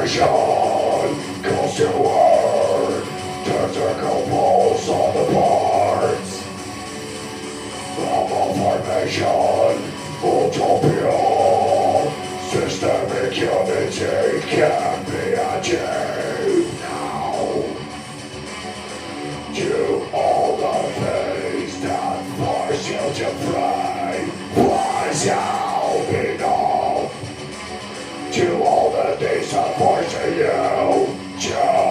formation goes to earn tentacle pulls on the parts of a formation. Utopia, systemic unity can be achieved now. To all the things that force you to pray, what shall be known? To all the things that force you to